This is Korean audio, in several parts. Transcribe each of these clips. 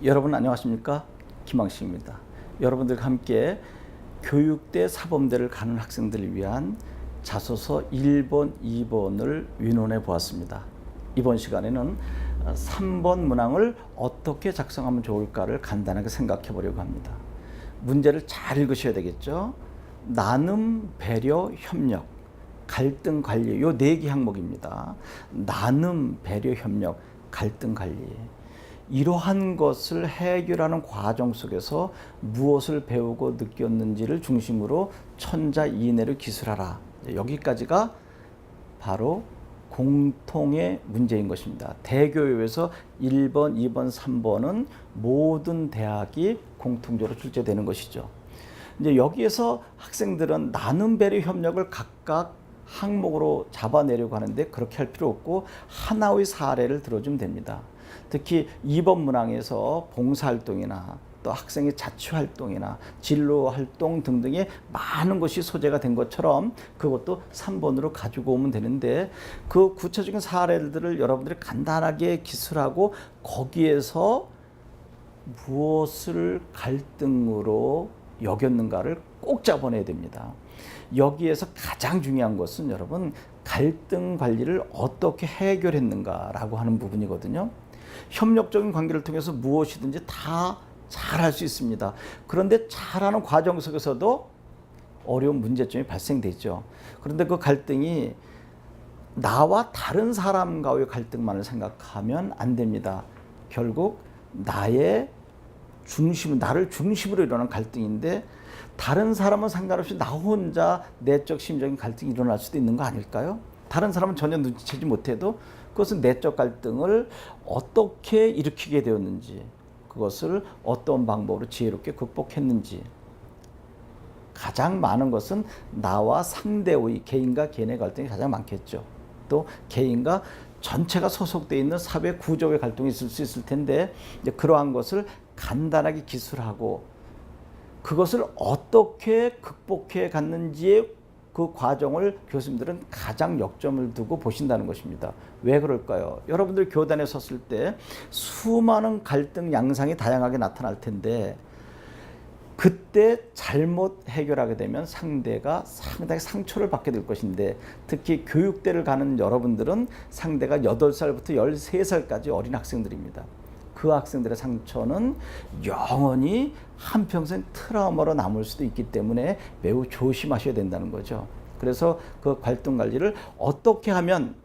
여러분 안녕하십니까? 김항식입니다. 여러분들과 함께 교육대 사범대를 가는 학생들을 위한 자소서 1번, 2번을 의논해 보았습니다. 이번 시간에는 3번 문항을 어떻게 작성하면 좋을까를 간단하게 생각해 보려고 합니다. 문제를 잘 읽으셔야 되겠죠? 나눔, 배려, 협력, 갈등 관리, 요 4개 항목입니다. 나눔, 배려, 협력, 갈등 관리. 이러한 것을 해결하는 과정 속에서 무엇을 배우고 느꼈는지를 중심으로 천자이내를 기술하라. 여기까지가 바로 공통의 문제인 것입니다. 대교육에서 1번, 2번, 3번은 모든 대학이 공통적으로 출제되는 것이죠. 이제 여기에서 학생들은 나눔, 배려, 협력을 각각 항목으로 잡아내려고 하는데 그렇게 할 필요 없고 하나의 사례를 들어주면 됩니다. 특히 2번 문항에서 봉사활동이나 또 학생의 자치활동이나 진로활동 등등의 많은 것이 소재가 된 것처럼 그것도 3번으로 가지고 오면 되는데 그 구체적인 사례들을 여러분들이 간단하게 기술하고 거기에서 무엇을 갈등으로 여겼는가를 꼭 잡아내야 됩니다. 여기에서 가장 중요한 것은 여러분 갈등 관리를 어떻게 해결했는가라고 하는 부분이거든요. 협력적인 관계를 통해서 무엇이든지 다 잘할 수 있습니다. 그런데 잘하는 과정 속에서도 어려운 문제점이 발생되죠. 그런데 그 갈등이 나와 다른 사람과의 갈등만을 생각하면 안 됩니다. 결국 나를 중심으로 일어나는 갈등인데 다른 사람은 상관없이 나 혼자 내적 심적인 갈등이 일어날 수도 있는 거 아닐까요? 다른 사람은 전혀 눈치채지 못해도 그것은 내적 갈등을 어떻게 일으키게 되었는지, 그것을 어떤 방법으로 지혜롭게 극복했는지. 가장 많은 것은 나와 상대의 개인과 개인의 갈등이 가장 많겠죠. 또 개인과 전체가 소속되어 있는 사회 구조의 갈등이 있을 수 있을 텐데 이제 그러한 것을 간단하게 기술하고 그것을 어떻게 극복해 갔는지의 그 과정을 교수님들은 가장 역점을 두고 보신다는 것입니다. 왜 그럴까요? 여러분들 교단에 섰을 때 수많은 갈등 양상이 다양하게 나타날 텐데 그때 잘못 해결하게 되면 상대가 상당히 상처를 받게 될 것인데 특히 교육대를 가는 여러분들은 상대가 8살부터 13살까지 어린 학생들입니다. 그 학생들의 상처는 영원히 한평생 트라우마로 남을 수도 있기 때문에 매우 조심하셔야 된다는 거죠. 그래서 그 갈등 관리를 어떻게 하면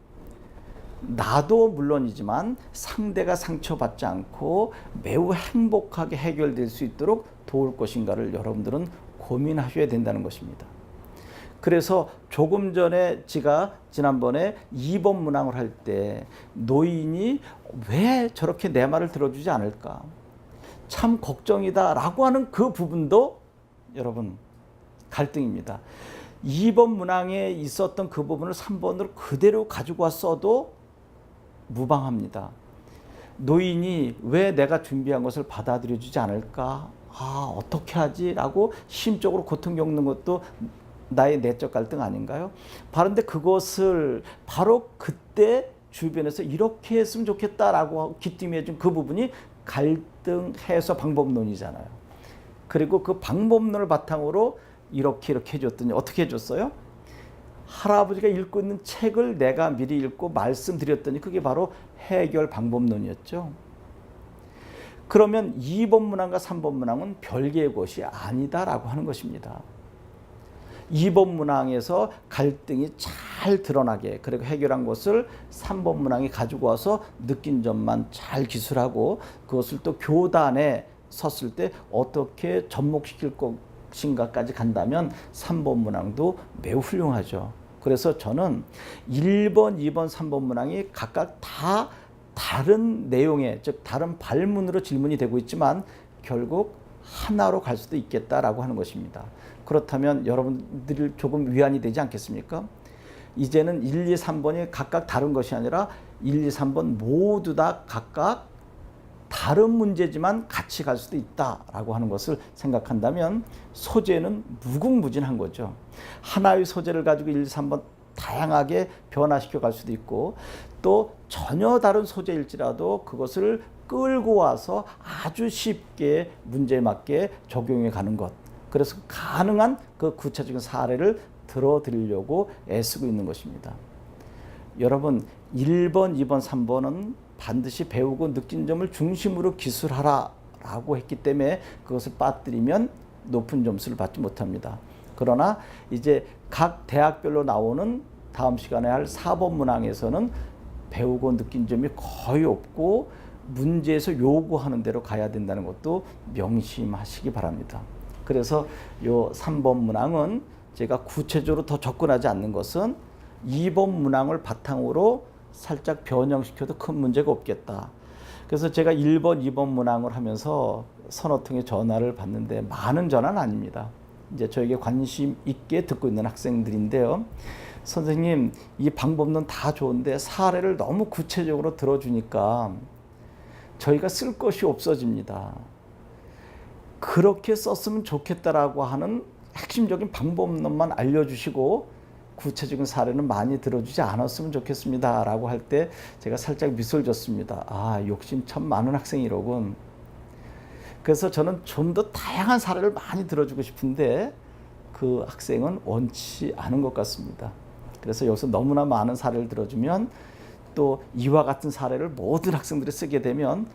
나도 물론이지만 상대가 상처받지 않고 매우 행복하게 해결될 수 있도록 도울 것인가를 여러분들은 고민하셔야 된다는 것입니다. 그래서 조금 전에 제가 지난번에 2번 문항을 할 때 노인이 왜 저렇게 내 말을 들어주지 않을까? 참 걱정이다 라고 하는 그 부분도 여러분 갈등입니다. 2번 문항에 있었던 그 부분을 3번으로 그대로 가지고 왔어도 무방합니다. 노인이 왜 내가 준비한 것을 받아들여 주지 않을까? 어떻게 하지? 라고 심적으로 고통 겪는 것도 나의 내적 갈등 아닌가요? 그런데 그것을 바로 그때 주변에서 이렇게 했으면 좋겠다라고 기뜸해 준 그 부분이 갈등 해소 방법론이잖아요. 그리고 그 방법론을 바탕으로 이렇게 해줬더니 어떻게 해줬어요? 할아버지가 읽고 있는 책을 내가 미리 읽고 말씀드렸더니 그게 바로 해결 방법론이었죠. 그러면 2번 문항과 3번 문항은 별개의 것이 아니다라고 하는 것입니다. 2번 문항에서 갈등이 잘 드러나게 그리고 해결한 것을 3번 문항에 가지고 와서 느낀 점만 잘 기술하고 그것을 또 교단에 섰을 때 어떻게 접목시킬 것인가까지 간다면 3번 문항도 매우 훌륭하죠. 그래서 저는 1번, 2번, 3번 문항이 각각 다 다른 내용의 즉 다른 발문으로 질문이 되고 있지만 결국 하나로 갈 수도 있겠다라고 하는 것입니다. 그렇다면 여러분들이 조금 위안이 되지 않겠습니까? 이제는 1, 2, 3번이 각각 다른 것이 아니라 1, 2, 3번 모두 다 각각 다른 문제지만 같이 갈 수도 있다라고 하는 것을 생각한다면 소재는 무궁무진한 거죠. 하나의 소재를 가지고 1, 2, 3번 다양하게 변화시켜 갈 수도 있고 또 전혀 다른 소재일지라도 그것을 끌고 와서 아주 쉽게 문제에 맞게 적용해 가는 것. 그래서 가능한 그 구체적인 사례를 들어드리려고 애쓰고 있는 것입니다. 여러분 1번, 2번, 3번은 반드시 배우고 느낀 점을 중심으로 기술하라 라고 했기 때문에 그것을 빠뜨리면 높은 점수를 받지 못합니다. 그러나 이제 각 대학별로 나오는 다음 시간에 할 4번 문항에서는 배우고 느낀 점이 거의 없고 문제에서 요구하는 대로 가야 된다는 것도 명심하시기 바랍니다. 그래서 요 3번 문항은 제가 구체적으로 더 접근하지 않는 것은 2번 문항을 바탕으로 살짝 변형시켜도 큰 문제가 없겠다. 그래서 제가 1번, 2번 문항을 하면서 서너 통의 전화를 받는데 많은 전화는 아닙니다. 이제 저에게 관심 있게 듣고 있는 학생들인데요. 선생님, 이 방법론 다 좋은데 사례를 너무 구체적으로 들어주니까 저희가 쓸 것이 없어집니다. 그렇게 썼으면 좋겠다라고 하는 핵심적인 방법론만 알려주시고 구체적인 사례는 많이 들어주지 않았으면 좋겠습니다 라고 할 때 제가 살짝 미소를 졌습니다. 아, 욕심 참 많은 학생이로군. 그래서 저는 좀 더 다양한 사례를 많이 들어주고 싶은데 그 학생은 원치 않은 것 같습니다. 그래서 여기서 너무나 많은 사례를 들어주면 또 이와 같은 사례를 모든 학생들이 쓰게 되면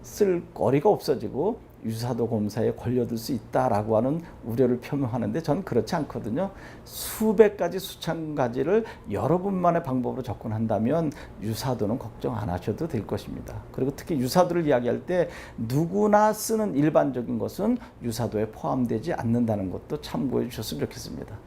쓸 거리가 없어지고 유사도 검사에 걸려들 수 있다라고 하는 우려를 표명하는데 저는 그렇지 않거든요. 수백 가지, 수천 가지를 여러분만의 방법으로 접근한다면 유사도는 걱정 안 하셔도 될 것입니다. 그리고 특히 유사도를 이야기할 때 누구나 쓰는 일반적인 것은 유사도에 포함되지 않는다는 것도 참고해 주셨으면 좋겠습니다.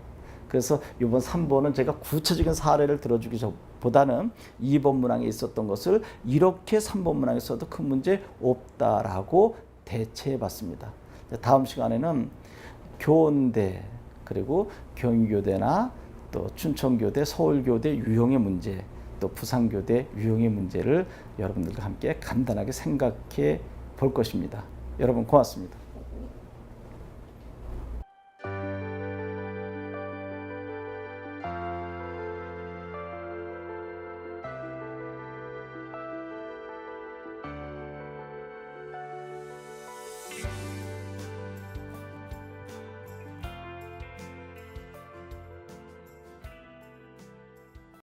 그래서 이번 3번은 제가 구체적인 사례를 들어주기보다는 2번 문항에 있었던 것을 이렇게 3번 문항에 써도 큰 문제 없다라고 대체해 봤습니다. 다음 시간에는 교원대 그리고 경희교대나 또 춘천교대, 서울교대 유형의 문제, 또 부산교대 유형의 문제를 여러분들과 함께 간단하게 생각해 볼 것입니다. 여러분 고맙습니다.